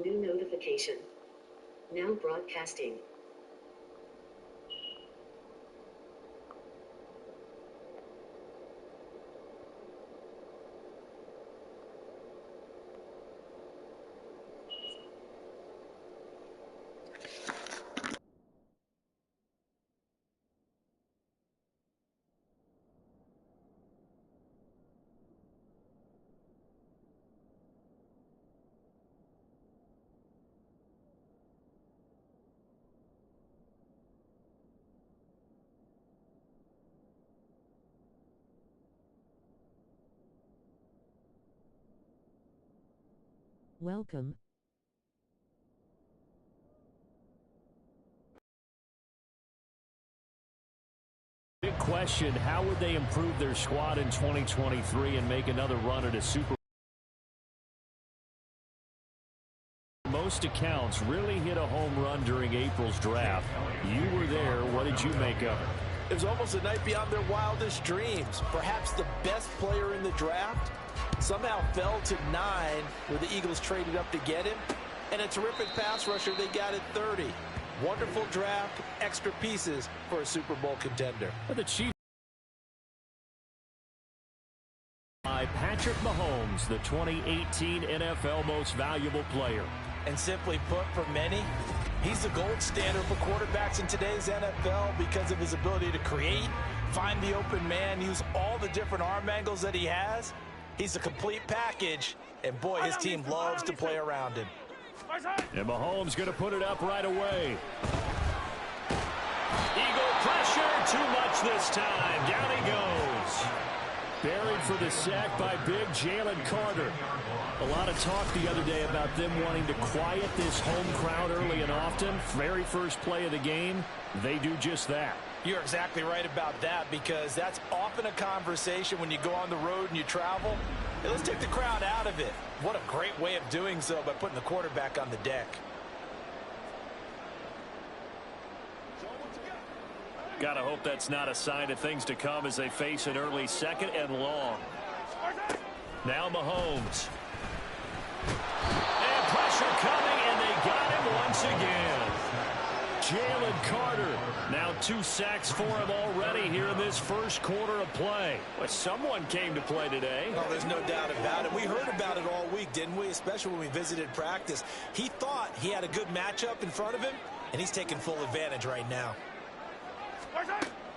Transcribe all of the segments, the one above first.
New notification. Now broadcasting. Welcome. Big question, how would they improve their squad in 2023 and make another run at a Super Bowl? Most accounts really hit a home run during April's draft. You were there. What did you make of it? It was almost a night beyond their wildest dreams. Perhaps the best player in the draft somehow fell to 9 where the Eagles traded up to get him. And a terrific pass rusher they got at 30. Wonderful draft, extra pieces for a Super Bowl contender. The Chiefs by Patrick Mahomes, the 2018 NFL Most Valuable Player. And simply put, for many, he's the gold standard for quarterbacks in today's NFL because of his ability to create, find the open man, use all the different arm angles that he has. He's a complete package, and boy, his team loves to play around him. And Mahomes going to put it up right away. Eagle pressure, too much this time. Down he goes. Buried for the sack by big Jalen Carter. A lot of talk the other day about them wanting to quiet this home crowd early and often. Very first play of the game, they do just that. You're exactly right about that, because that's often a conversation when you go on the road and you travel. Hey, let's take the crowd out of it. What a great way of doing so by putting the quarterback on the deck. Gotta hope that's not a sign of things to come as they face an early second and long. Now Mahomes. And pressure coming, and they got him once again. Jalen Carter, now 2 sacks for him already here in this first quarter of play. But someone came to play today. Oh, there's no doubt about it. We heard about it all week, didn't we? Especially when we visited practice. He thought he had a good matchup in front of him, and he's taking full advantage right now.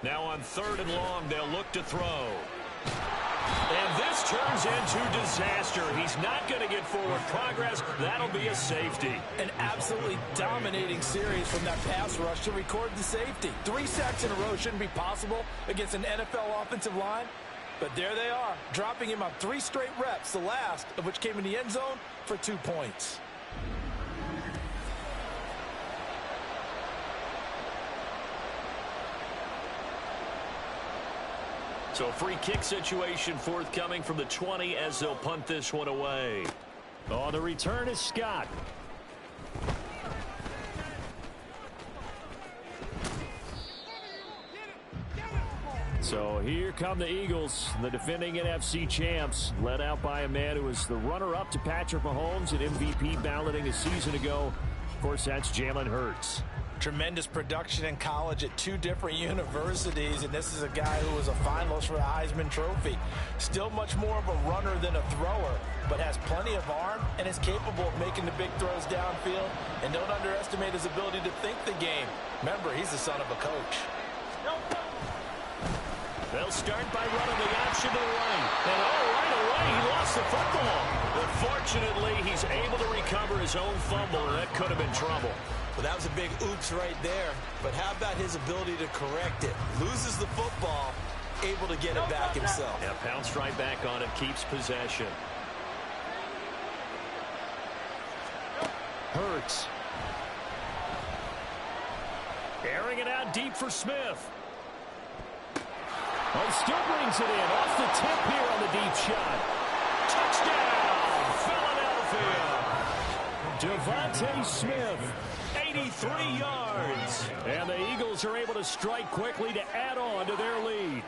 Now on 3rd and long, they'll look to throw. And this turns into disaster. He's not going to get forward progress. That'll be a safety. An absolutely dominating series from that pass rush to record the safety. 3 sacks in a row shouldn't be possible against an NFL offensive line. But there they are, dropping him on 3 straight reps, the last of which came in the end zone for 2 points. So a free kick situation forthcoming from the 20 as they'll punt this one away. On the return is Scott. So here come the Eagles, the defending NFC champs, led out by a man who was the runner-up to Patrick Mahomes at MVP balloting a season ago. Of course, that's Jalen Hurts. Tremendous production in college at 2 different universities, and this is a guy who was a finalist for the Heisman Trophy. Still much more of a runner than a thrower, but has plenty of arm and is capable of making the big throws downfield. And don't underestimate his ability to think the game. Remember, he's the son of a coach. They'll start by running the option to the right. And right away, he lost the football. But fortunately, he's able to recover his own fumble, and that could have been trouble. Well, that was a big oops right there. But how about his ability to correct it? Loses the football, able to get it back himself. Yeah, pounced right back on it, keeps possession. Hurts. Airing it out deep for Smith. Oh, still brings it in. Off the tip here on the deep shot. Touchdown, Philadelphia. Devontae Smith, 83 yards. And the Eagles are able to strike quickly to add on to their lead.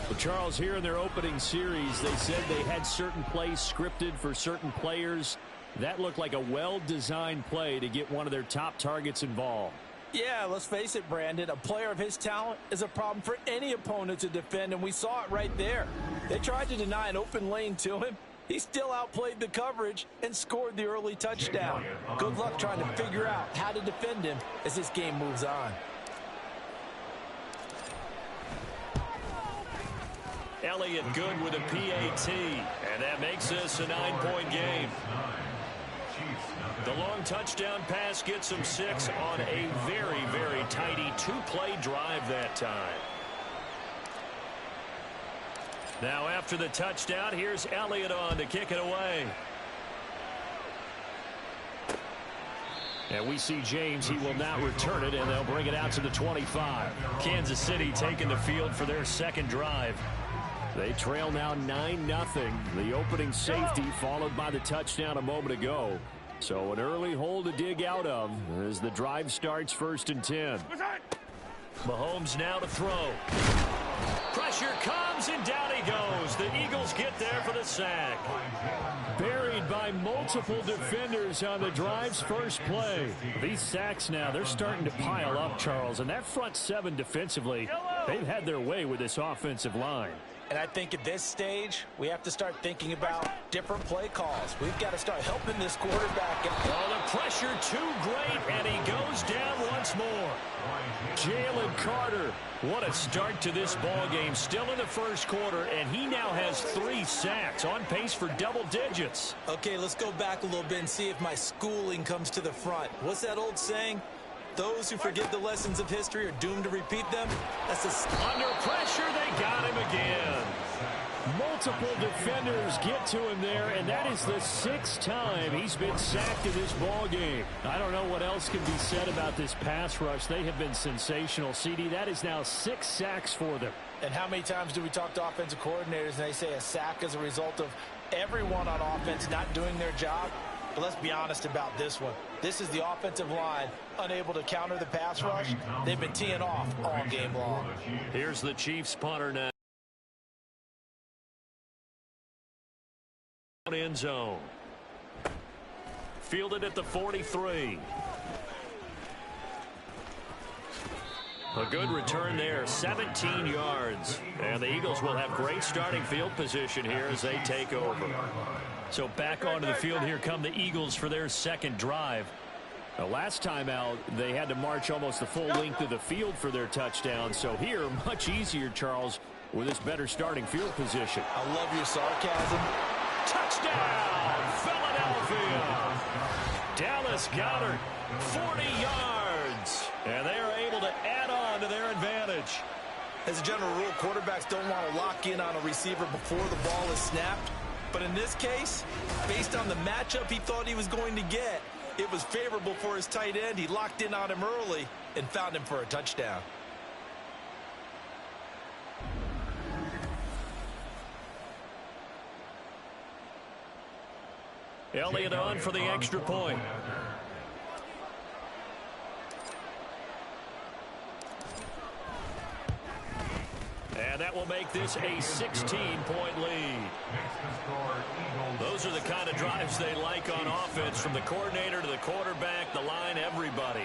But Charles, here in their opening series, they said they had certain plays scripted for certain players. That looked like a well-designed play to get one of their top targets involved. Yeah, let's face it, Brandon. A player of his talent is a problem for any opponent to defend, and we saw it right there. They tried to deny an open lane to him. He still outplayed the coverage and scored the early touchdown. Good luck trying to figure out how to defend him as this game moves on. Elliott good with a PAT, and that makes this a 9-point game. The long touchdown pass gets him 6 on a very, very tidy 2-play drive that time. Now after the touchdown, here's Elliott on to kick it away. And we see James. He will now return it, and they'll bring it out to the 25. Kansas City taking the field for their second drive. They trail now 9-0. The opening safety followed by the touchdown a moment ago. So an early hole to dig out of as the drive starts 1st and 10. Mahomes now to throw. Pressure comes, and down he goes. The Eagles get there for the sack. Buried by multiple defenders on the drive's first play. These sacks now, they're starting to pile up, Charles. And that front 7 defensively, they've had their way with this offensive line. And I think at this stage, we have to start thinking about different play calls. We've got to start helping this quarterback. Oh, the pressure too great, and he goes down once more. Jalen Carter, what a start to this ball game. Still in the first quarter, and he now has 3 sacks, on pace for double digits. Okay, let's go back a little bit and see if my schooling comes to the front. What's that old saying? Those who forget the lessons of history are doomed to repeat them. Under pressure, they got him again. Multiple defenders get to him there, and that is the 6th time he's been sacked in this ball game. I don't know what else can be said about this pass rush. They have been sensational. CD, that is now 6 sacks for them. And how many times do we talk to offensive coordinators and they say a sack is a result of everyone on offense not doing their job? But let's be honest about this one. This is the offensive line unable to counter the pass rush. They've been teeing off all game long. Here's the Chiefs punter now. End zone. Fielded at the 43. A good return there, 17 yards. And the Eagles will have great starting field position here as they take over. So back onto the field, here come the Eagles for their second drive. The last time out, they had to march almost the full length of the field for their touchdown. So here, much easier, Charles, with this better starting field position. I love your sarcasm. Touchdown, Philadelphia. Dallas Goedert, 40 yards. And they are able to add on to their advantage. As a general rule, quarterbacks don't want to lock in on a receiver before the ball is snapped. But in this case, based on the matchup he thought he was going to get, it was favorable for his tight end. He locked in on him early and found him for a touchdown. Elliott on for the extra point. And that will make this a 16-point lead. Those are the kind of drives they like on offense, from the coordinator to the quarterback, the line, everybody.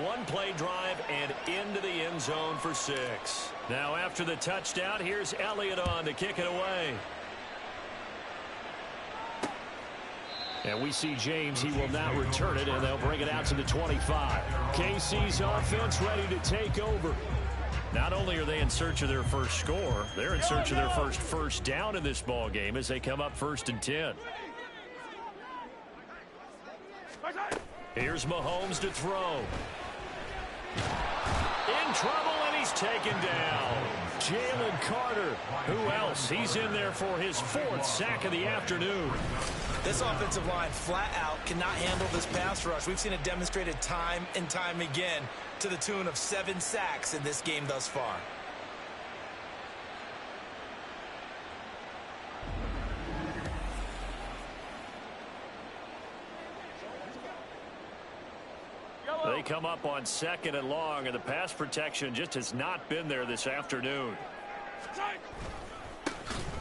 One-play drive and into the end zone for 6. Now after the touchdown, here's Elliott on to kick it away. And we see James. He will now return it, and they'll bring it out to the 25. KC's offense ready to take over. Not only are they in search of their first score, they're in search of their first down in this ball game as they come up 1st and 10. Here's Mahomes to throw. In trouble, and he's taken down. Jalen Carter. Who else? He's in there for his 4th sack of the afternoon. This offensive line flat out cannot handle this pass rush. We've seen it demonstrated time and time again to the tune of 7 sacks in this game thus far. They come up on 2nd and long, and the pass protection just has not been there this afternoon.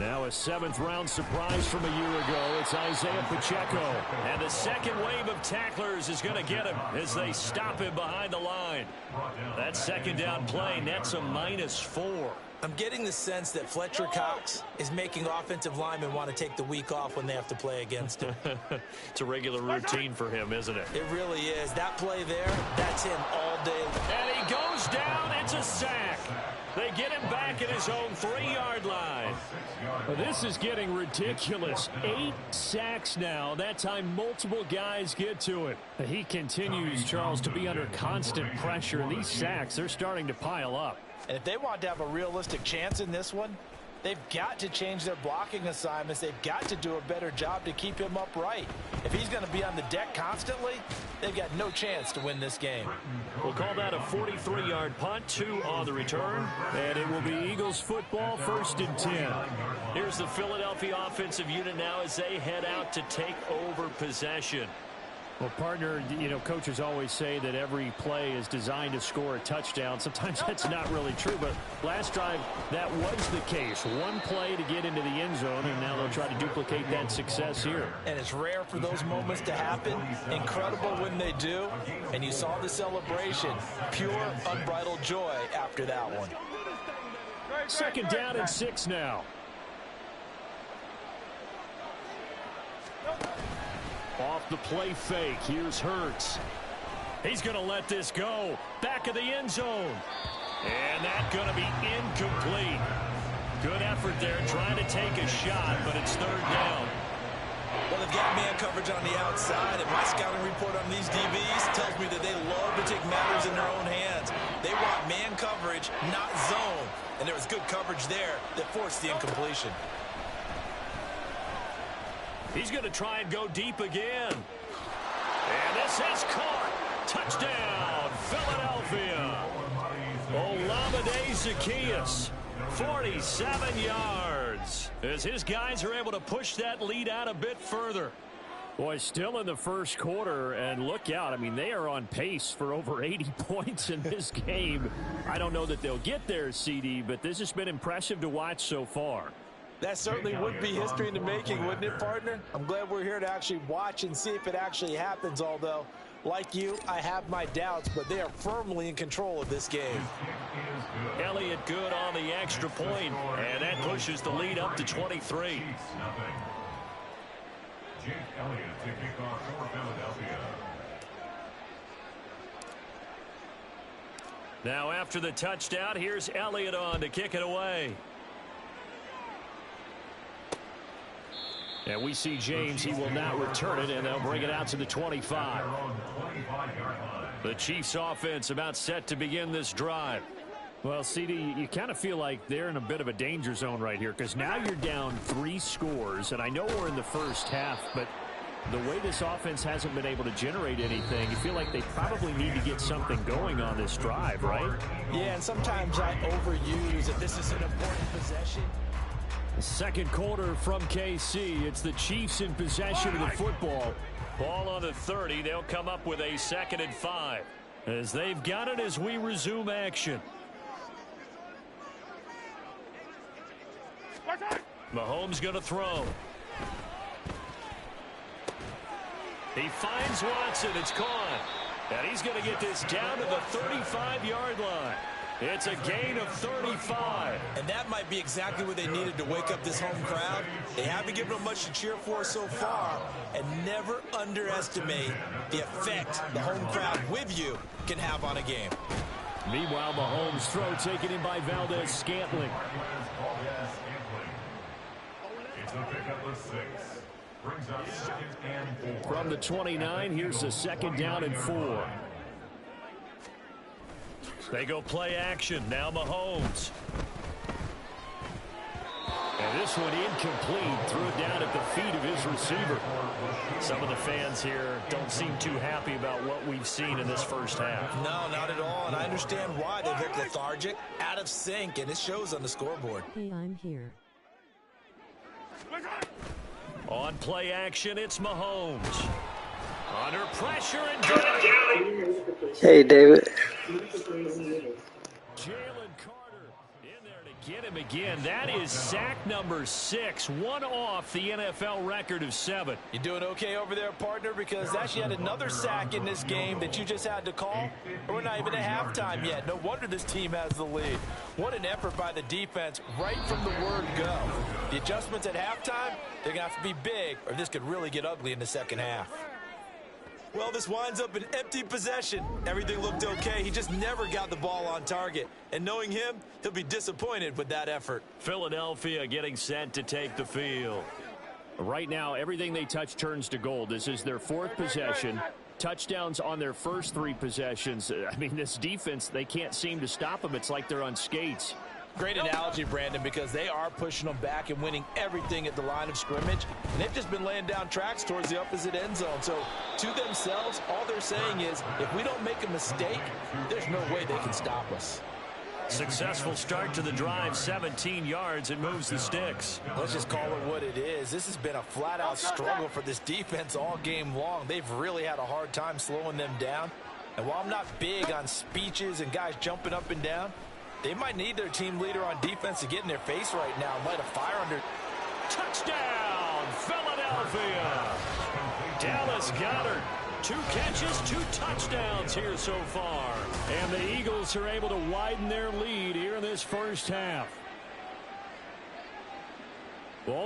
Now a 7th-round surprise from a year ago. It's Isaiah Pacheco. And the second wave of tacklers is going to get him as they stop him behind the line. That second down play nets a -4. I'm getting the sense that Fletcher Cox is making offensive linemen want to take the week off when they have to play against him. It's a regular routine for him, isn't it? It really is. That play there, that's him all day. And he goes down. It's a sack. They get him back at his own 3-yard line. Well, this is getting ridiculous. 8 sacks now. That time multiple guys get to it. He continues, Charles, to be under constant pressure. These sacks, they're starting to pile up. And if they want to have a realistic chance in this one, they've got to change their blocking assignments. They've got to do a better job to keep him upright. If he's going to be on the deck constantly, they've got no chance to win this game. We'll call that a 43-yard punt, 2 on the return. And it will be Eagles football, 1st and 10. Here's the Philadelphia offensive unit now as they head out to take over possession. Well, partner, you know, coaches always say that every play is designed to score a touchdown. Sometimes that's not really true, but last drive, that was the case. One play to get into the end zone, and now they'll try to duplicate that success here. And it's rare for those moments to happen. Incredible when they do. And you saw the celebration. Pure, unbridled joy after that one. 2nd down and 6 now. Off the play fake. Here's Hurts. He's going to let this go. Back of the end zone. And that's going to be incomplete. Good effort there trying to take a shot, but it's 3rd down. Well, they've got man coverage on the outside, and my scouting report on these DBs tells me that they love to take matters in their own hands. They want man coverage, not zone. And there was good coverage there that forced the incompletion. He's going to try and go deep again. And this is caught. Touchdown, Philadelphia. Olamide Zaccheaus, 47 yards. As his guys are able to push that lead out a bit further. Boy, still in the first quarter, and look out. I mean, they are on pace for over 80 points in this game. I don't know that they'll get there, CD, but this has been impressive to watch so far. That certainly would be history in the making, wouldn't it, partner? I'm glad we're here to actually watch and see if it actually happens, although, like you, I have my doubts, but they are firmly in control of this game. Elliott good on the extra point, and that pushes the lead up to 23. Jake Elliott to kick off for Philadelphia. Now after the touchdown, here's Elliott on to kick it away. And we see James. He will now return it, and they'll bring it out to the 25. The Chiefs offense about set to begin this drive. Well, CD, you kind of feel like they're in a bit of a danger zone right here because now you're down 3 scores, and I know we're in the first half, but the way this offense hasn't been able to generate anything, you feel like they probably need to get something going on this drive, right? Yeah, and sometimes I overuse it. This is an important possession. Second quarter from KC. It's the Chiefs in possession of the football. Ball on the 30. They'll come up with a 2nd and 5. As they've got it as we resume action. Mahomes going to throw. He finds Watson. It's caught. And he's going to get this down to the 35-yard line. It's a gain of 35. And that might be exactly what they needed to wake up this home crowd. They haven't given them much to cheer for so far. And never underestimate the effect the home crowd with you can have on a game. Meanwhile, Mahomes' throw taken in by Valdes-Scantling. It's a pickup of 6. Brings up 2nd and 4. From the 29, here's a 2nd down and 4. They go play action. Now Mahomes. And this one incomplete. Threw it down at the feet of his receiver. Some of the fans here don't seem too happy about what we've seen in this first half. No, not at all. And I understand why. They've looked lethargic, out of sync, and it shows on the scoreboard. Hey, I'm here. On play action, it's Mahomes. Under pressure and good. Hey, David. Jalen Carter in there to Get him again. That is sack number 6, one off the NFL record of 7. You doing okay over there, partner? Because that's yet another sack in this game that you just had to call. We're not even at halftime yet. No wonder this team has the lead. What an effort by the defense right from the word go. The adjustments at halftime, they're going to have to be big, or this could really get ugly in the second half. Well, this winds up an empty possession. Everything looked okay. He just never got the ball on target. And knowing him, he'll be disappointed with that effort. Philadelphia getting set to take the field. Right now, everything they touch turns to gold. This is their 4th possession. Touchdowns on their first 3 possessions. I mean, this defense, they can't seem to stop them. It's like they're on skates. Great analogy, Brandon, because they are pushing them back and winning everything at the line of scrimmage. And they've just been laying down tracks towards the opposite end zone. So to themselves, all they're saying is, if we don't make a mistake, there's no way they can stop us. Successful start to the drive, 17 yards. It moves the sticks. Let's just call it what it is. This has been a flat-out struggle for this defense all game long. They've really had a hard time slowing them down. And while I'm not big on speeches and guys jumping up and down, they might need their team leader on defense to get in their face right now and light a fire under. Touchdown, Philadelphia. Dallas Goedert, 2 catches, 2 touchdowns here so far. And the Eagles are able to widen their lead here in this first half. All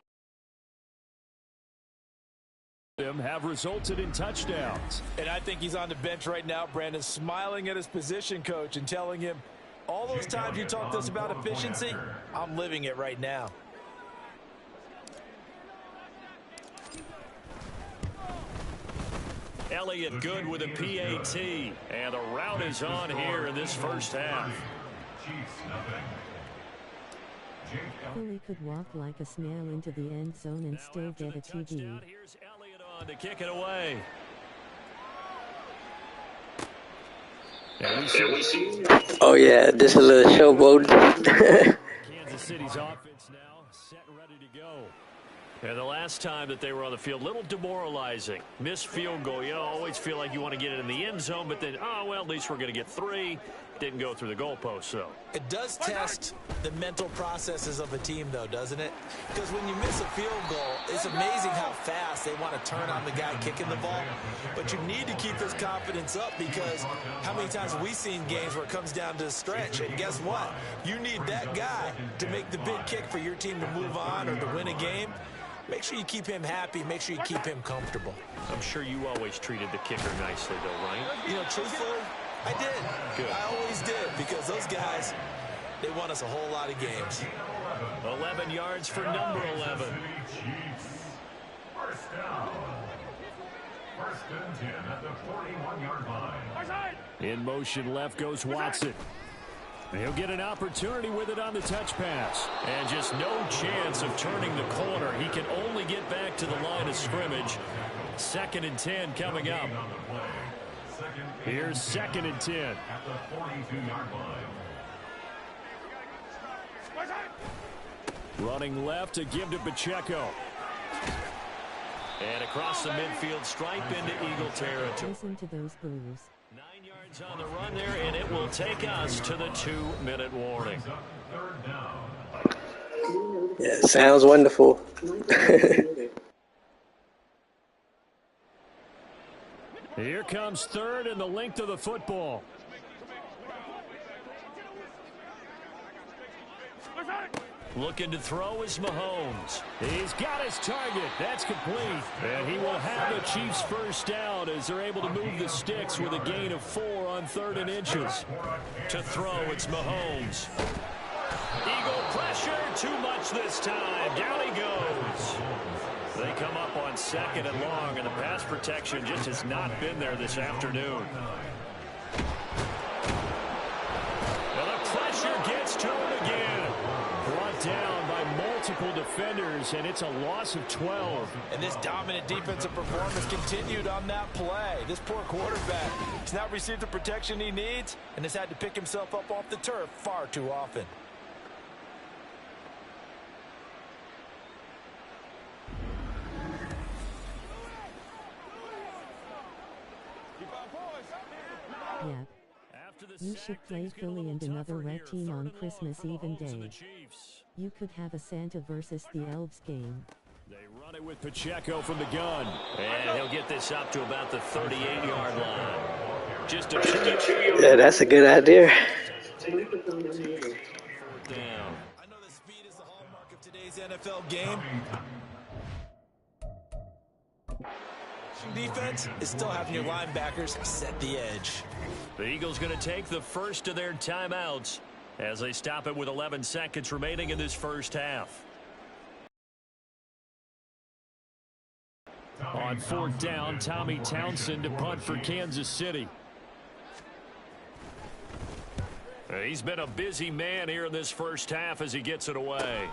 of them have resulted in touchdowns. And I think he's on the bench right now, Brandon, smiling at his position coach and telling him, all those times you talked to us about efficiency, I'm living it right now. Elliott good with a PAT. And the route is on here in this first half. Philly could walk like a snail into the end zone and still get a TD. Here's Elliott on to kick it away. Oh yeah, this is a showboat. Kansas City's offense now set and ready to go. And the last time that they were on the field, little demoralizing. Missed field goal. You always feel like you want to get it in the end zone, but then, oh, well, at least we're going to get 3. Didn't go through the goalpost, so. It does test the mental processes of a team, though, doesn't it? Because when you miss a field goal, it's amazing how fast they want to turn on the guy kicking the ball. But you need to keep his confidence up, because how many times have we seen games where it comes down to a stretch? And guess what? You need that guy to make the big kick for your team to move on or to win a game. Make sure you keep him happy. Make sure you keep him comfortable. I'm sure you always treated the kicker nicely, though, right? You know, truthfully, I did. Good. I always did, because those guys, they won us a whole lot of games. 11 yards for number 11. First down. First and 10 at the 41-yard line. In motion left goes Watson. He'll get an opportunity with it on the touch pass. And just no chance of turning the corner. He can only get back to the line of scrimmage. 2nd and 10 coming up. Here's 2nd and 10. At the 42-yard line. Running left to give to Pacheco. And across the midfield stripe into Eagle territory. Listen to those boos. 9 yards on the run there, and it will take us to the 2-minute warning. Third down. Yeah, sounds wonderful. Here comes 3rd and the length of the football. Looking to throw is Mahomes. He's got his target. That's complete. And he will have the Chiefs first down as they're able to move the sticks with a gain of 4 on 3rd and inches. To throw, it's Mahomes. Eagle pressure, too much this time. Down he goes. They come up on 2nd and long, and the pass protection just has not been there this afternoon. And the pressure gets to him again. Brought down by multiple defenders, and it's a loss of 12. And this dominant defensive performance continued on that play. This poor quarterback has not received the protection he needs and has had to pick himself up off the turf far too often. Yep. You should play Philly and another red team on Christmas Eve day. You could have a Santa versus the Elves game. They run it with Pacheco from the gun. And he'll get this up to about the 38-yard line. Just a 2-yard. Yeah, that's a good idea. I know that speed is the hallmark of today's NFL game. Defense is still having your linebackers set the edge. The Eagles going to take the first of their timeouts as they stop it with 11 seconds remaining in this first half. On fourth down, Tommy Townsend to punt for Kansas City. He's been a busy man here in this first half as he gets it away.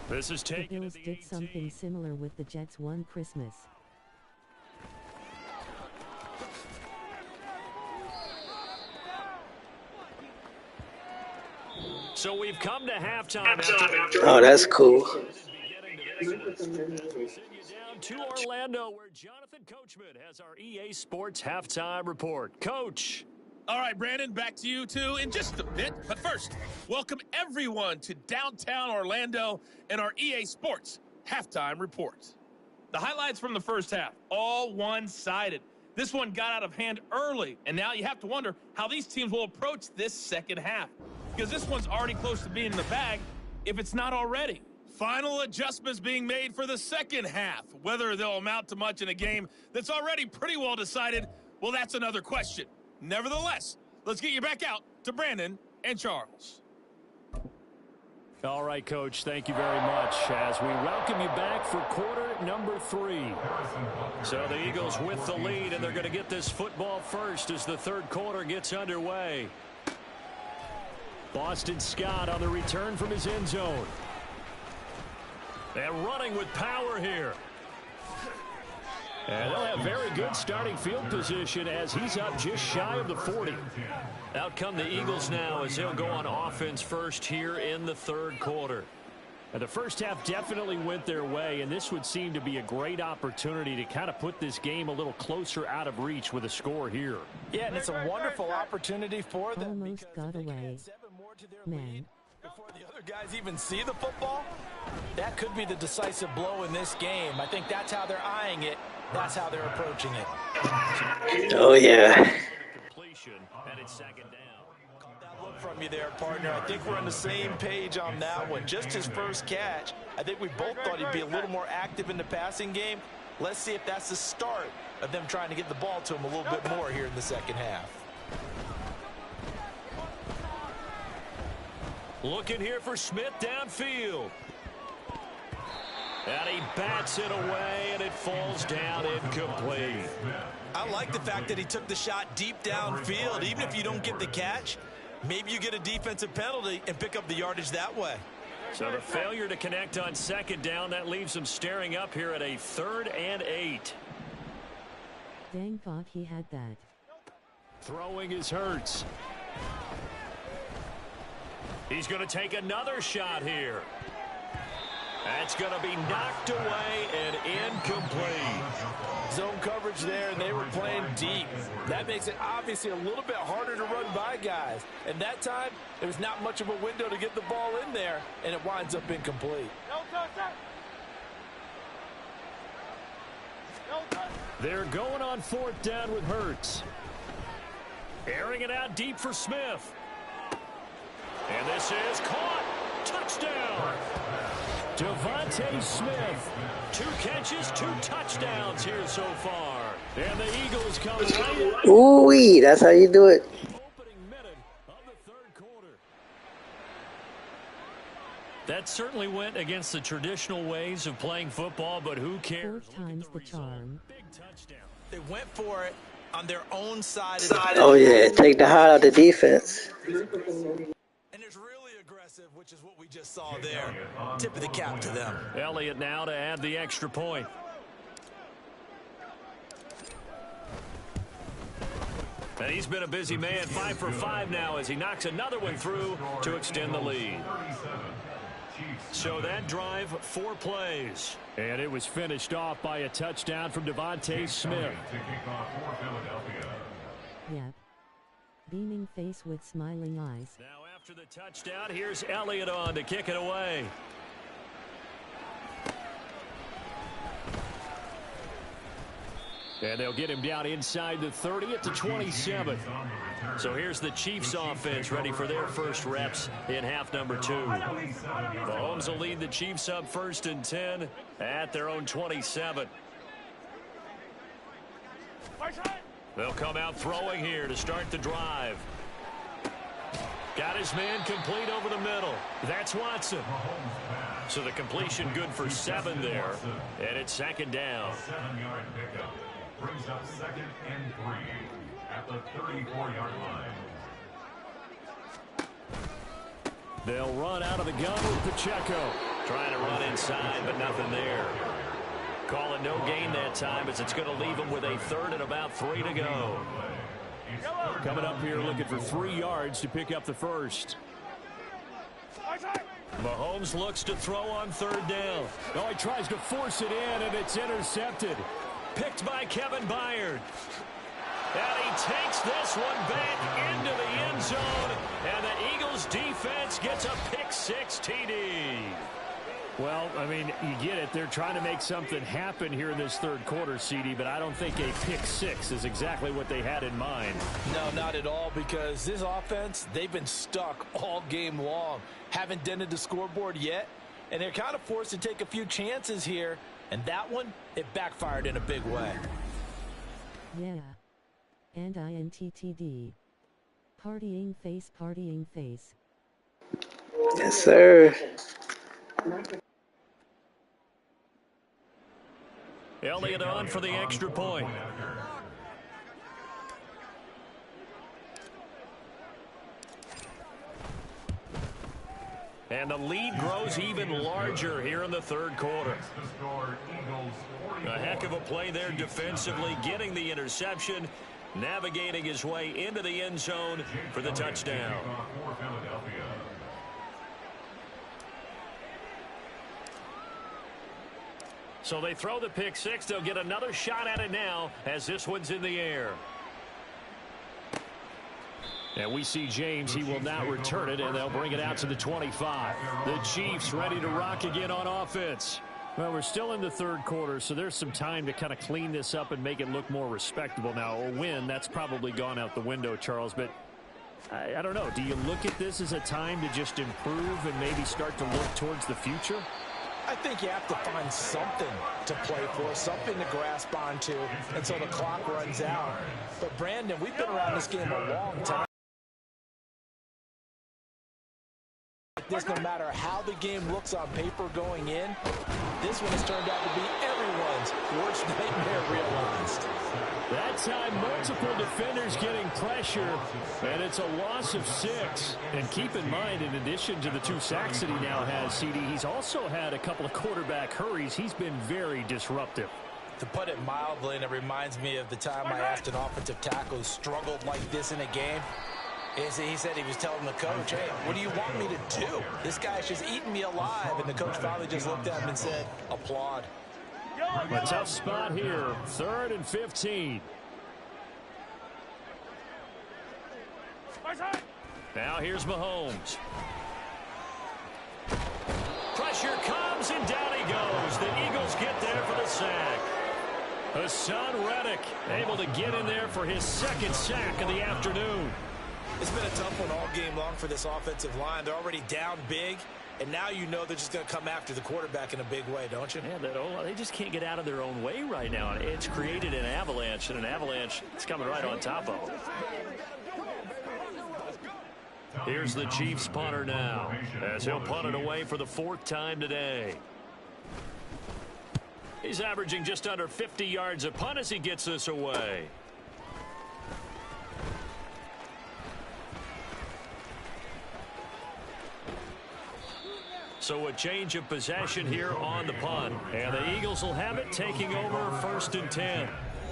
This is taken. The Bills did something similar with the Jets one Christmas. So we've come to halftime. Oh, that's cool. Down to Orlando, where Jonathan Coachman has our EA Sports halftime report. Coach. All right, Brandon, back to you two in just a bit. But first, welcome everyone to downtown Orlando and our EA Sports halftime report. The highlights from the first half, all one-sided. This one got out of hand early, and now you have to wonder how these teams will approach this second half, because this one's already close to being in the bag, if it's not already. Final adjustments being made for the second half. Whether they'll amount to much in a game that's already pretty well decided, well, that's another question. Nevertheless, let's get you back out to Brandon and Charles. All right, Coach, thank you very much as we welcome you back for quarter number 3. So the Eagles with the lead, and they're going to get this football first as the third quarter gets underway. Boston Scott on the return from his end zone. And running with power here. And they'll have very good starting field position as he's up just shy of the 40. Out come the Eagles now as they'll go on offense first here in the third quarter. And the first half definitely went their way, and this would seem to be a great opportunity to kind of put this game a little closer out of reach with a score here. Yeah, and it's a wonderful opportunity for them. Almost got away. Man. Before the other guys even see the football, that could be the decisive blow in this game. I think that's how they're eyeing it. That's how they're approaching it. Oh, yeah. Completion, and it's second down. That look from you there, partner. I think we're on the same page on that one. Just his first catch. I think we both thought he'd be a little more active in the passing game. Let's see if that's the start of them trying to get the ball to him a little bit more here in the second half. Looking here for Smith downfield. And he bats it away, and it falls down incomplete. I like the fact that he took the shot deep downfield. Even if you don't get the catch, maybe you get a defensive penalty and pick up the yardage that way. So the failure to connect on second down, that leaves him staring up here at a 3rd and 8. Dang, thought he had that. Throwing is Hurts. He's going to take another shot here. That's going to be knocked away and incomplete. Zone coverage there, and they were playing deep. That makes it obviously a little bit harder to run by guys. And that time, there was not much of a window to get the ball in there, and it winds up incomplete. They're going on 4th down with Hurts. Airing it out deep for Smith. And this is caught. Touchdown. Devontae Smith. 2 catches, 2 touchdowns here so far. And the Eagles come right. Ooh-wee, that's how you do it. Opening minute of the third quarter. That certainly went against the traditional ways of playing football, but who cares? 4 times the charm. Big touchdown. They went for it on their own side. Oh, yeah, take the heart out of the defense. And it's really aggressive, which is what we just saw there. Tip of the cap to them. Elliott now to add the extra point. And he's been a busy man, 5 for 5 now as he knocks another one through to extend the lead. So that drive, 4 plays. And it was finished off by a touchdown from Devontae Smith. Yep. Beaming face with smiling eyes. Now after the touchdown, here's Elliott on to kick it away. And they'll get him down inside the 30 at the 27. So here's the Chiefs offense ready for their first reps in half number 2. Mahomes will lead the Chiefs up 1st and 10 at their own 27. They'll come out throwing here to start the drive. Got his man complete over the middle. That's Watson. So the completion good for 7 there. And it's 2nd down. 7-yard pickup brings up 2nd and 3 at the 34-yard line. They'll run out of the gun with Pacheco. Trying to run inside, but nothing there. Call it no gain that time as it's going to leave them with a 3rd and about 3 to go. Coming up here looking for 3 yards to pick up the first. Mahomes looks to throw on 3rd down. Oh, he tries to force it in, and it's intercepted. Picked by Kevin Byard. And he takes this one back into the end zone, and the Eagles defense gets a pick-6 TD. Well, I mean, you get it. They're trying to make something happen here in this 3rd quarter, CD, but I don't think a pick-6 is exactly what they had in mind. No, not at all, because this offense, they've been stuck all game long. Haven't dented the scoreboard yet, and they're kind of forced to take a few chances here, and that one, it backfired in a big way. Yeah. And INTTD. Partying face, partying face. Yes, sir. Elliott on for the extra point. And the lead grows even larger here in the 3rd quarter. A heck of a play there defensively, getting the interception, navigating his way into the end zone for the touchdown. So they throw the pick-6. They'll get another shot at it now as this one's in the air. And we see James. He will not return it, and they'll bring it out to the 25. The Chiefs ready to rock again on offense. Well, we're still in the 3rd quarter, so there's some time to kind of clean this up and make it look more respectable. Now, a win, that's probably gone out the window, Charles, but I don't know. Do you look at this as a time to just improve and maybe start to look towards the future? I think you have to find something to play for, something to grasp onto until the clock runs out. But, Brandon, we've been around this game a long time. This, no matter how the game looks on paper going in, this one has turned out to be everyone's worst nightmare realized. That time, multiple defenders getting pressure, and it's a loss of 6. And keep in mind, in addition to the 2 sacks that he now has, CD, he's also had a couple of quarterback hurries. He's been very disruptive. To put it mildly, and it reminds me of the time I asked an offensive tackle who struggled like this in a game. He said he was telling the coach, hey, what do you want me to do? This guy's just eating me alive. And the coach finally just looked at him and said, applaud. A tough spot here, 3rd and 15. Now here's Mahomes. Pressure comes, and down he goes. The Eagles get there for the sack. Hassan Reddick able to get in there for his 2nd sack of the afternoon. It's been a tough one all game long for this offensive line. They're already down big, and now you know they're just going to come after the quarterback in a big way, don't you? Yeah, they just can't get out of their own way right now. It's created an avalanche, and an avalanche is coming right on top of them. Here's the Chiefs punter now, as he'll punt it away for the 4th time today. He's averaging just under 50 yards a punt as he gets this away. So a change of possession here on the punt. And the Eagles will have it, taking over 1st and 10.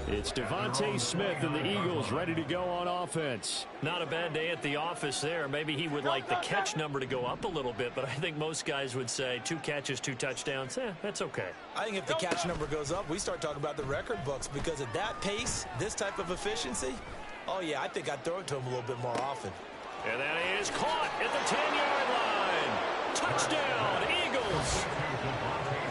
It's Devontae Smith and the Eagles ready to go on offense. Not a bad day at the office there. Maybe he would like the catch number to go up a little bit, but I think most guys would say 2 catches, 2 touchdowns. That's okay. I think if the catch number goes up, we start talking about the record books, because at that pace, this type of efficiency, Oh, yeah, I think I'd throw it to him a little bit more often. And that is caught at the 10-yard line. Touchdown, Eagles.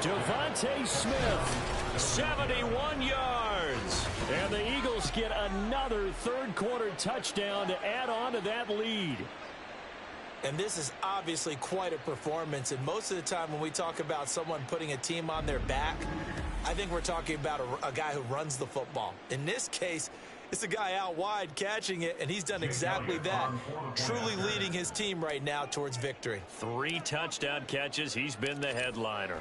Devontae Smith, 71 yards. And the Eagles get another third-quarter touchdown to add on to that lead. And this is obviously quite a performance. And most of the time when we talk about someone putting a team on their back, I think we're talking about a guy who runs the football. In this case, it's a guy out wide catching it, and he's done exactly that, truly leading his team right now towards victory. 3 touchdown catches. He's been the headliner.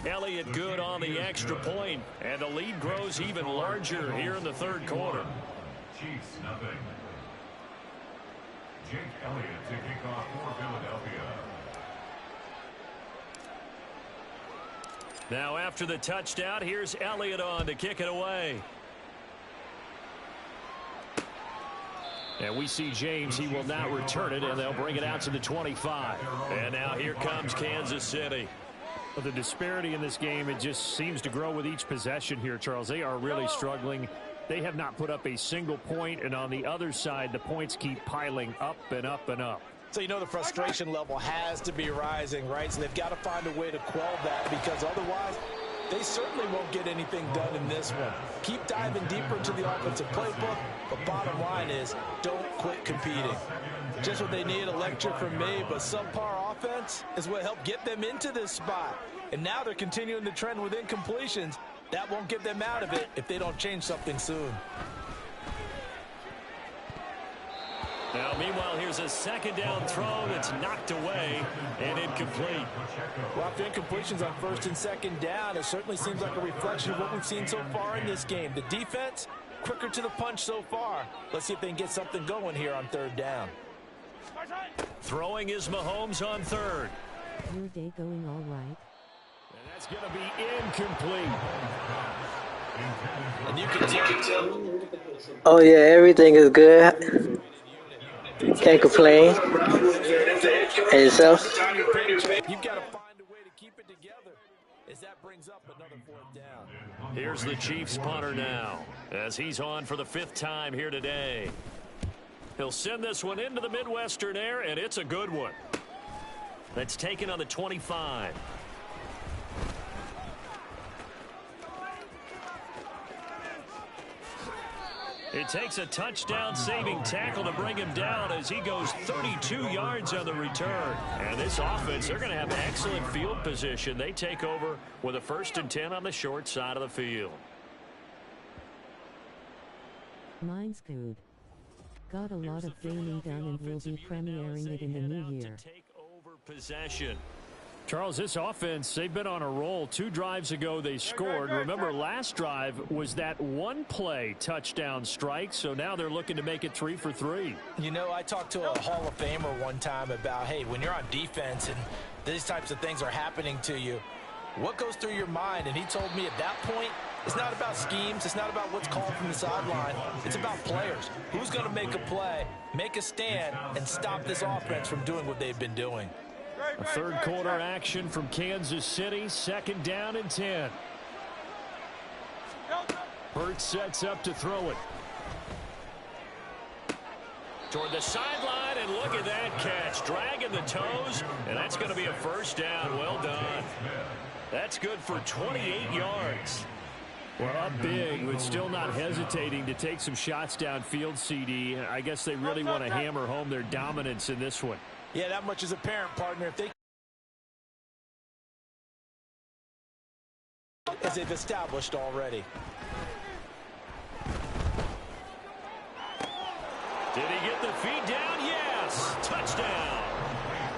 Elliott good on the extra point, and the lead grows even larger here in the third quarter. Chiefs, nothing. Jake Elliott to kick off for Philadelphia. Now after the touchdown, here's Elliott on to kick it away. And we see James. He will not return it, and they'll bring it out to the 25. And now here comes Kansas City. The disparity in this game, it just seems to grow with each possession here, Charles. They are really struggling. They have not put up a single point, and on the other side, the points keep piling up and up and up. So you know the frustration level has to be rising, right? So they've got to find a way to quell that, because otherwise they certainly won't get anything done in this one. Keep diving deeper into the offensive playbook, but bottom line is don't quit competing. Just what they need, a lecture from me, but subpar offense is what helped get them into this spot. And now they're continuing the trend with incompletions. That won't get them out of it if they don't change something soon. Now, meanwhile, here's a second down throw that's knocked away and incomplete. Well, after incompletions on first and second down, it certainly seems like a reflection of what we've seen so far in this game. The defense, quicker to the punch so far. Let's see if they can get something going here on third down. Throwing is Mahomes on third. Your day going all right? And that's going to be incomplete. And you can tell. Oh yeah, everything is good. Can't complain. And yourself? You've got to find a way to keep it together as that brings up another fourth down. Here's the Chiefs punter now as he's on for the 5th time here today. He'll send this one into the Midwestern air, and it's a good one. That's taken on the 25. It takes a touchdown-saving tackle to bring him down as he goes 32 yards on the return. And this offense, they're going to have excellent field position. They take over with a 1st and 10 on the short side of the field. Mine's good. Got a lot of gaming done and will be premiering it in the new year. Take over possession. Charles, this offense, they've been on a roll. 2 drives ago, they scored. Remember, last drive was that one-play touchdown strike, so now they're looking to make it 3 for 3. You know, I talked to a Hall of Famer one time about, hey, when you're on defense and these types of things are happening to you, what goes through your mind? And he told me at that point, it's not about schemes. It's not about what's called from the sideline. It's about players. Who's going to make a play, make a stand, and stop this offense from doing what they've been doing? A third quarter action from Kansas City. 2nd down and 10. Burt sets up to throw it. Toward the sideline, and look at that catch. Dragging the toes, and that's going to be a 1st down. Well done. That's good for 28 yards. Well, up big, but still not hesitating to take some shots downfield, CD. I guess they really want to hammer home their dominance in this one. Yeah, that much is apparent, partner. If they, as they've established already. Did he get the feed down? Yes. Touchdown.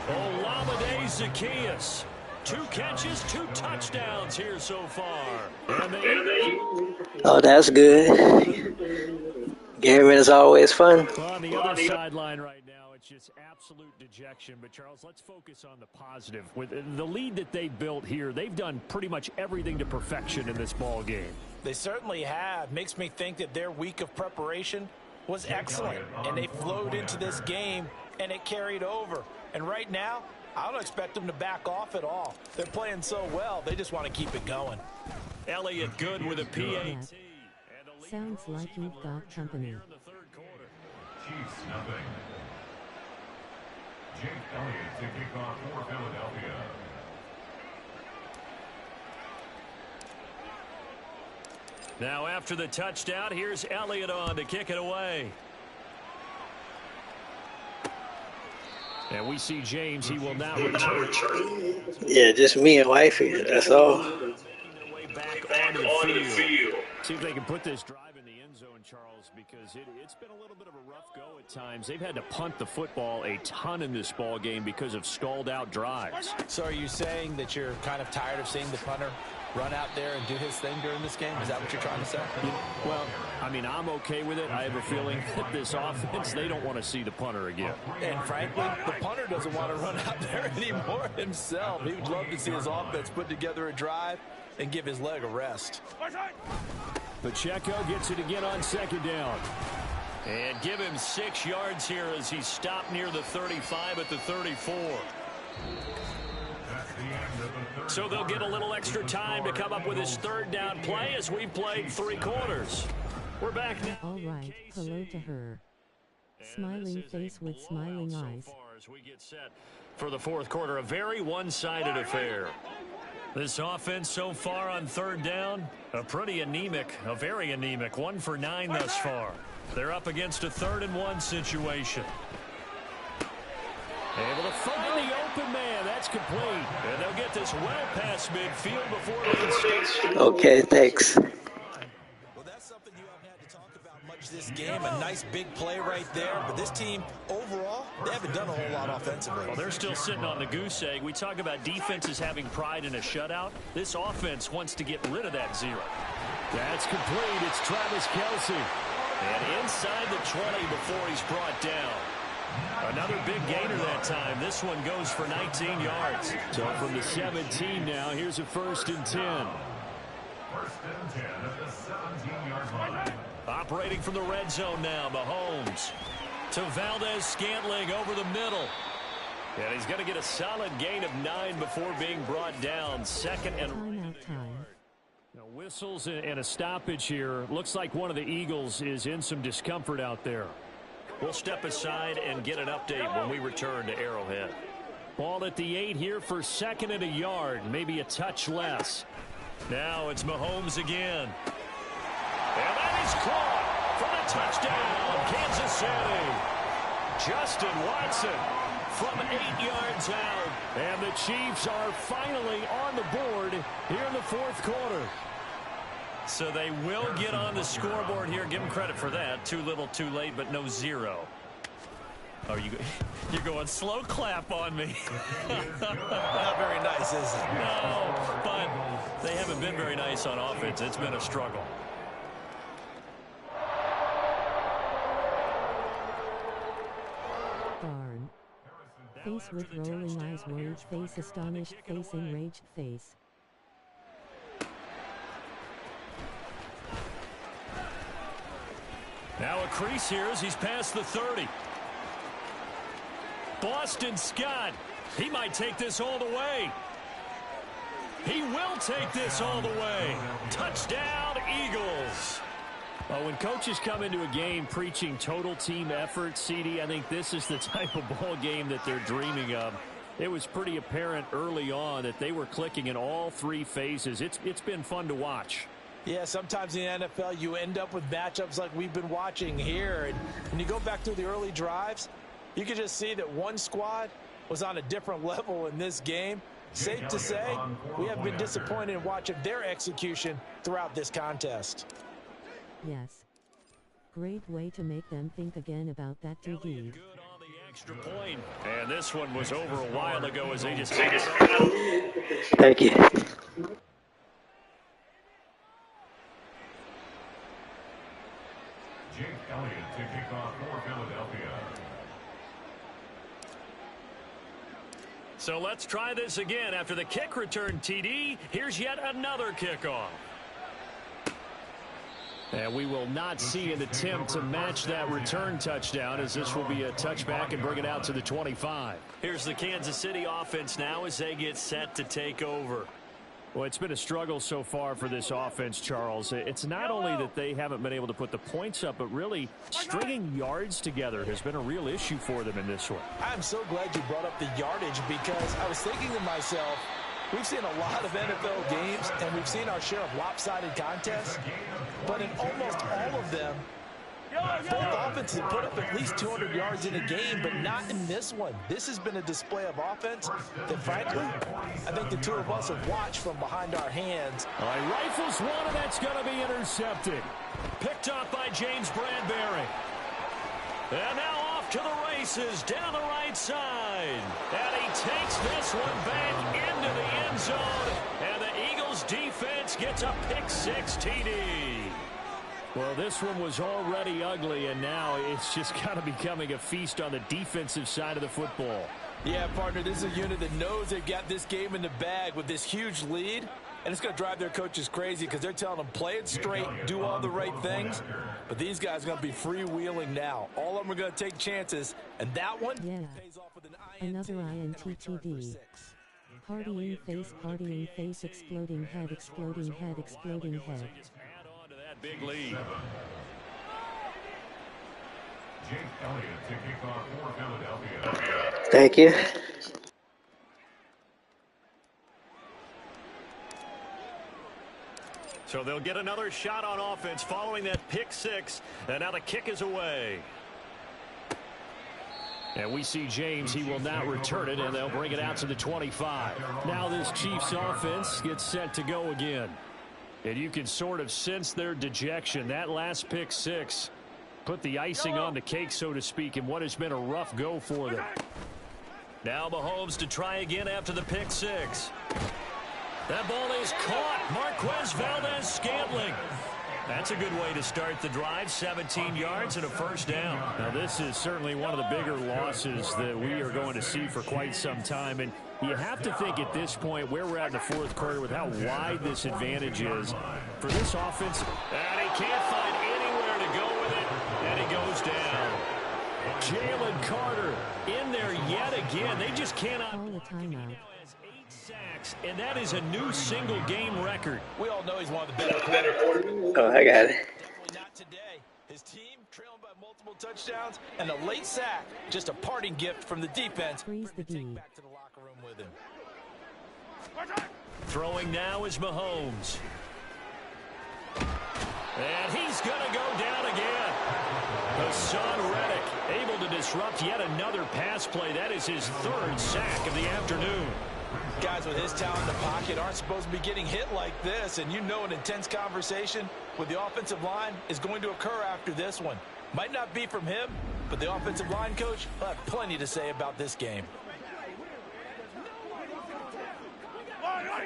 Olamide Zaccheaus. 2 catches, 2 touchdowns here so far. Oh, that's good. Gaming is always fun. Well, on the other sideline right now, it's just absolute dejection. But, Charles, let's focus on the positive. With the lead that they built here, they've done pretty much everything to perfection in this ball game. They certainly have. Makes me think that their week of preparation was excellent. And they flowed into this game, and it carried over. And right now, I don't expect them to back off at all. They're playing so well, they just want to keep it going. Elliott good with a PAT. Sounds like you've got company. Chiefs nothing. Jake Elliott to kick off for Philadelphia. Now after the touchdown, here's Elliott on to kick it away. And we see James. He will now return. Yeah, just me and wifey. That's all. Back onto the field. See if they can put this drive in the end zone, Charles, because it's been a little bit of a rough go at times. They've had to punt the football a ton in this ball game because of stalled out drives. So are you saying that you're kind of tired of seeing the punter run out there and do his thing during this game? Is that what you're trying to say? Well, I mean, I'm okay with it. I have a feeling that this offense, they don't want to see the punter again. And frankly, the punter doesn't want to run out there anymore himself. He would love to see his offense put together a drive and give his leg a rest. Pacheco gets it again on second down. And give him 6 yards here as he stopped near the 35 at the 34. So they'll get a little extra time to come up with his third down play as we've played 3 quarters. We're back now. All right, hello to her. Smiling face with smiling eyes. As we get set for the fourth quarter, a very one-sided affair. This offense so far on third down, a very anemic, 1 for 9 thus far. They're up against a 3rd and 1 situation. Able to find the open man. That's complete. And they'll get this well past midfield before being stopped. Okay, thanks. Well, that's something you haven't had to talk about much this game. A nice big play right there. But this team, overall, they haven't done a whole lot offensively. Well, they're still sitting on the goose egg. We talk about defenses having pride in a shutout. This offense wants to get rid of that 0. That's complete. It's Travis Kelce. And inside the 20 before he's brought down. Another big gainer that time. This one goes for 19 yards. So from the 17 now, here's a 1st and 10. 1st and 10 at the 17-yard line. Operating from the red zone now, Mahomes to Valdez-Scantling over the middle. And he's going to get a solid gain of 9 before being brought down. 2nd and Timeout time. Now, whistles and a stoppage here. Looks like one of the Eagles is in some discomfort out there. We'll step aside and get an update when we return to Arrowhead. Ball at the 8 here for 2nd and a yard, maybe a touch less. Now it's Mahomes again. And that is caught for the touchdown, Kansas City. Justin Watson from 8 yards out. And the Chiefs are finally on the board here in the 4th quarter. So they will get on the scoreboard here. Give them credit for that. Too little, too late, but no 0. Oh, you're going slow clap on me. Not very nice, is it? No, but they haven't been very nice on offense. It's been a struggle. Barn. Face with rolling eyes, worried face, astonished face, enraged face. Now a crease here as he's past the 30. Boston Scott, he might take this all the way. He will take this all the way. Touchdown, Eagles. Well, when coaches come into a game preaching total team effort, CD, I think this is the type of ball game that they're dreaming of. It was pretty apparent early on that they were clicking in all 3 phases. It's been fun to watch. Yeah, sometimes in the NFL you end up with matchups like we've been watching here. And when you go back through the early drives, you can just see that one squad was on a different level in this game. Safe to say, we have been disappointed in watching their execution throughout this contest. Yes. Great way to make them think again about that DD. Good on the extra point. And this one was over a while ago as they just... Thank you. Jake Elliott to kick off for Philadelphia. So let's try this again. After the kick return TD, here's yet another kickoff. And we will not see an attempt to match that return touchdown, as this will be a touchback and bring it out to the 25. Here's the Kansas City offense now as they get set to take over. Well, it's been a struggle so far for this offense, Charles. It's not only that they haven't been able to put the points up, but really stringing yards together has been a real issue for them in this one. I'm so glad you brought up the yardage because I was thinking to myself, we've seen a lot of NFL games and we've seen our share of lopsided contests, but in almost all of them, both offenses have put up at least 200 yards in a game, but not in this one. This has been a display of offense that, frankly, I think the two of us have watched from behind our hands. All right, rifles one, and that's going to be intercepted. Picked up by James Bradbury. And now off to the races down the right side. And he takes this one back into the end zone. And the Eagles defense gets a pick-6 TD. Well, this one was already ugly, and now it's just kind of becoming a feast on the defensive side of the football. Yeah, partner, this is a unit that knows they've got this game in the bag with this huge lead, and it's going to drive their coaches crazy because they're telling them play it straight, do all the right things, but these guys are going to be freewheeling now. All of them are going to take chances, and that one pays off with an another INTTD. Partying face, exploding head, exploding head, exploding head. Big lead. Jake Elliott to kick off for Philadelphia. Thank you. So they'll get another shot on offense following that pick-6, and now the kick is away. And we see James, he will now return it, and they'll bring it out to the 25. Now this Chiefs offense gets set to go again. And you can sort of sense their dejection. That last pick-6 put the icing on the cake, so to speak, in what has been a rough go for them. Now Mahomes to try again after the pick-6. That ball is caught. Marquez Valdes-Scantling. That's a good way to start the drive. 17 yards and a first down. Now this is certainly one of the bigger losses that we are going to see for quite some time. And you have to think at this point where we're at in the fourth quarter with how wide this advantage is for this offense. And he can't find anywhere to go with it. And he goes down. Jalen Carter in there yet again. They just cannot. Call a timeout. Sacks, and that is a new single-game record. We all know he's one of the better quarterbacks. Oh, I got it. Definitely not today. His team trailing by multiple touchdowns, and a late sack, just a parting gift from the defense. Freeze the D. Back to the locker room with him. Throwing now is Mahomes. And he's going to go down again. Hassan Reddick able to disrupt yet another pass play. That is his third sack of the afternoon. Guys with his talent in the pocket aren't supposed to be getting hit like this, and you know an intense conversation with the offensive line is going to occur after this one. Might not be from him, but the offensive line coach will have plenty to say about this game.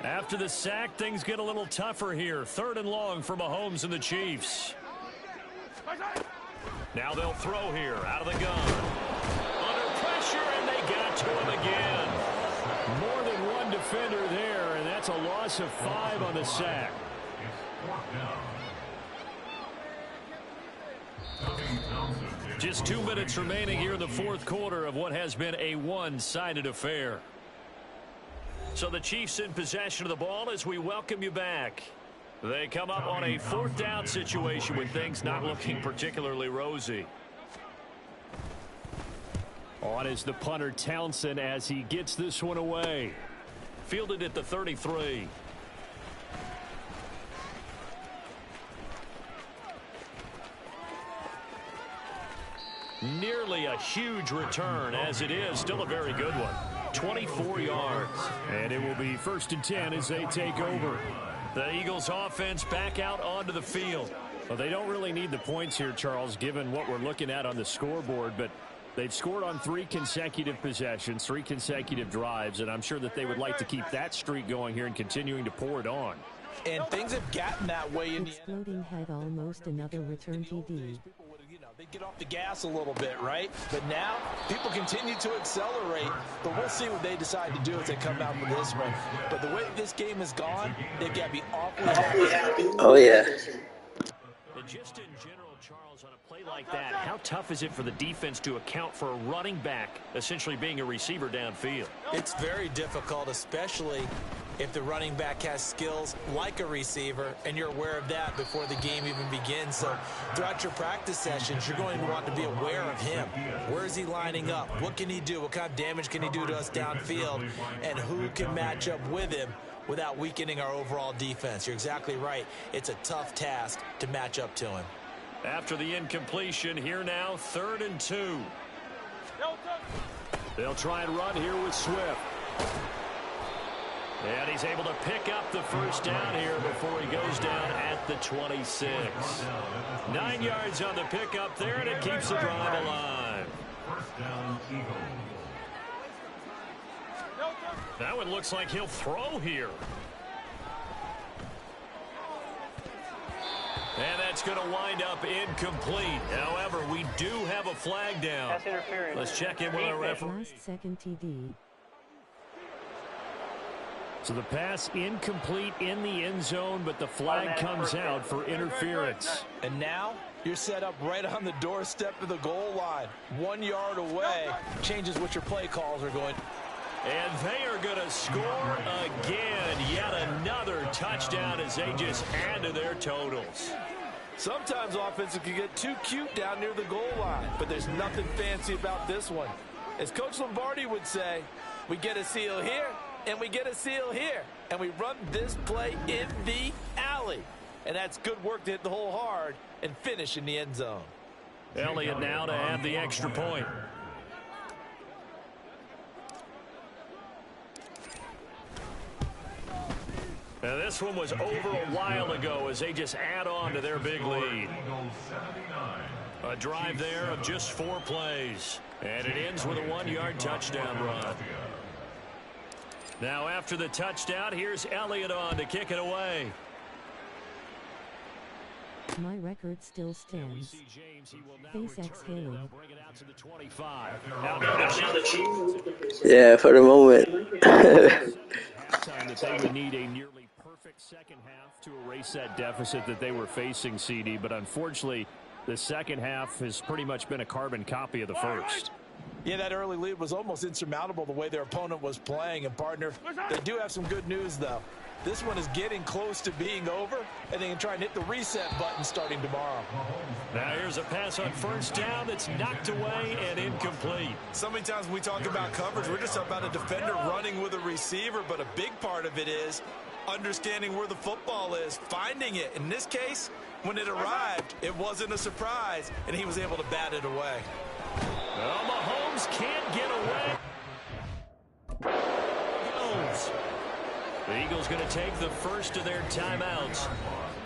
After the sack, things get a little tougher here. 3rd and long for Mahomes and the Chiefs. Now they'll throw here out of the gun. Under pressure, and they got to him again. More than one defender there, and that's a loss of 5 on the sack. Just 2 minutes remaining here in the fourth quarter of what has been a one-sided affair. So the Chiefs in possession of the ball as we welcome you back. They come up on a 4th down situation with things not looking particularly rosy. On is the punter Townsend as he gets this one away. Fielded at the 33. Nearly a huge return as it is. Still a very good one. 24 yards. And it will be 1st and 10 as they take over. The Eagles offense back out onto the field. Well, they don't really need the points here, Charles, given what we're looking at on the scoreboard, but they've scored on 3 consecutive possessions, 3 consecutive drives, and I'm sure that they would like to keep that streak going here and continuing to pour it on. And things have gotten that way in the Exploding head, almost another return TD. They get off the gas a little bit, right? But now people continue to accelerate, but we'll see what they decide to do as they come out with this one. But the way this game has gone, they've got to be awfully happy. Oh, yeah. And just in general, Charles, on a play like that, how tough is it for the defense to account for a running back essentially being a receiver downfield? It's very difficult, especially if the running back has skills like a receiver, and you're aware of that before the game even begins. So throughout your practice sessions, you're going to want to be aware of him. Where is he lining up? What can he do? What kind of damage can he do to us downfield? And who can match up with him without weakening our overall defense? You're exactly right. It's a tough task to match up to him. After the incompletion, here now, 3rd and 2. They'll try and run here with Swift. And he's able to pick up the first down here before he goes down at the 26. 9 yards on the pickup there, and it keeps the drive alive. First down, Eagles. That one looks like he'll throw here. And that's going to wind up incomplete. However, we do have a flag down. That's interference. Let's check in with our referee. Last second TD. So the pass incomplete in the end zone, but the flag comes out for interference. And now you're set up right on the doorstep of the goal line. 1 yard away changes what your play calls are going. And they are going to score again. Yet another touchdown as they just add to their totals. Sometimes offenses can get too cute down near the goal line, but there's nothing fancy about this one. As Coach Lombardi would say, we get a seal here, and we get a seal here, and we run this play in the alley. And that's good work to hit the hole hard and finish in the end zone. Elliott now to add the extra point. Now this one was over a while ago as they just add on to their big lead. A drive there of just 4 plays. And it ends with a 1-yard touchdown run. Now after the touchdown, here's Elliott on to kick it away. My record still stands. Face exhaling. Yeah, for the moment. Time that they would need a nearly perfect second half to erase that deficit that they were facing, CD, but unfortunately the second half has pretty much been a carbon copy of the first. Yeah, that early lead was almost insurmountable the way their opponent was playing. And, partner, they do have some good news, though. This one is getting close to being over, and they can try and hit the reset button starting tomorrow. Now here's a pass on first down that's knocked away and incomplete. So many times when we talk about coverage, we're just talking about a defender running with a receiver, but a big part of it is understanding where the football is, finding it. In this case, when it arrived, it wasn't a surprise, and he was able to bat it away. Well, Mahomes can't get away. The Eagles going to take the first of their timeouts.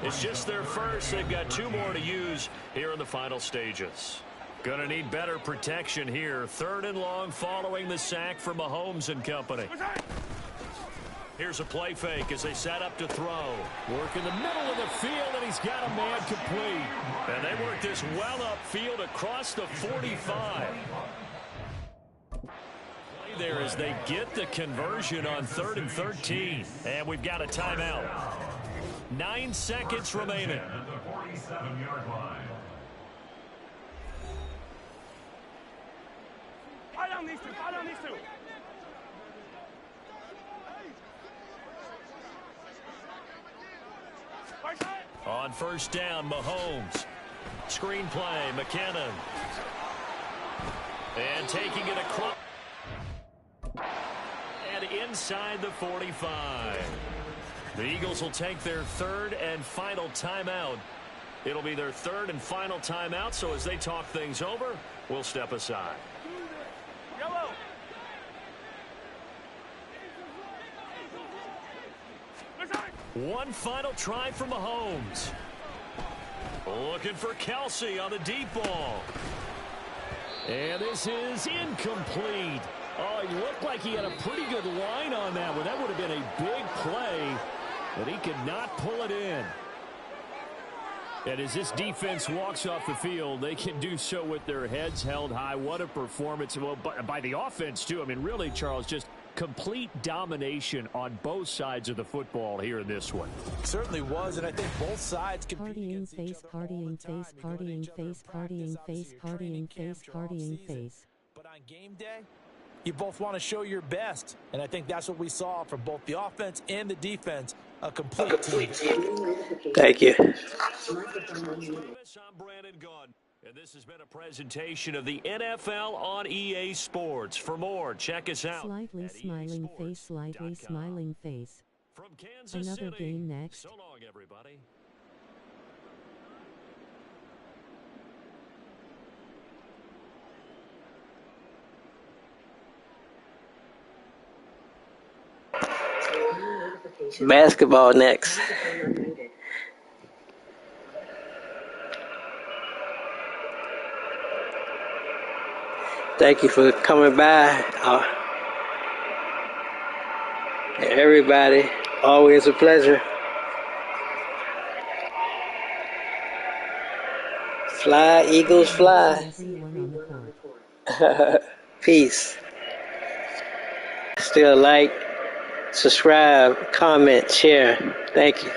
It's just their first. They've got 2 more to use here in the final stages. Going to need better protection here. 3rd and long following the sack from Mahomes and company. Here's a play fake as they set up to throw. Work in the middle of the field, and he's got a man complete. And they work this well upfield across the 45. There as they get the conversion on 3rd and 13. And we've got a timeout. 9 seconds remaining. At the 47-yard line. Fire down these two. Fire down these two. On first down, Mahomes. Screen play, McKinnon. And taking it across. And inside the 45. The Eagles will take their 3rd and final timeout. It'll be their 3rd and final timeout, so as they talk things over, we'll step aside. Yellow. One final try for Mahomes. Looking for Kelsey on the deep ball. And this is incomplete. Oh, he looked like he had a pretty good line on that one. That would have been a big play, but he could not pull it in. And as this defense walks off the field, they can do so with their heads held high. What a performance. Well, by the offense, too. I mean, really, Charles, just complete domination on both sides of the football here in this one. Certainly was, and I think both sides Partying face, partying face, partying face, partying face, partying face, partying face. But on game day, You both want to show your best, and I think that's what we saw from both the offense and the defense, a complete team. Thank you. I'm Brandon Gunn, and this has been a presentation of the NFL on EA Sports. For more, check us out. Slightly smiling face, slightly smiling face. From Kansas Another City. game next. So long, everybody. Basketball next. Thank you for coming by. Everybody, always a pleasure. Fly, Eagles, fly. Peace. Still like, subscribe, comment, share. Thank you.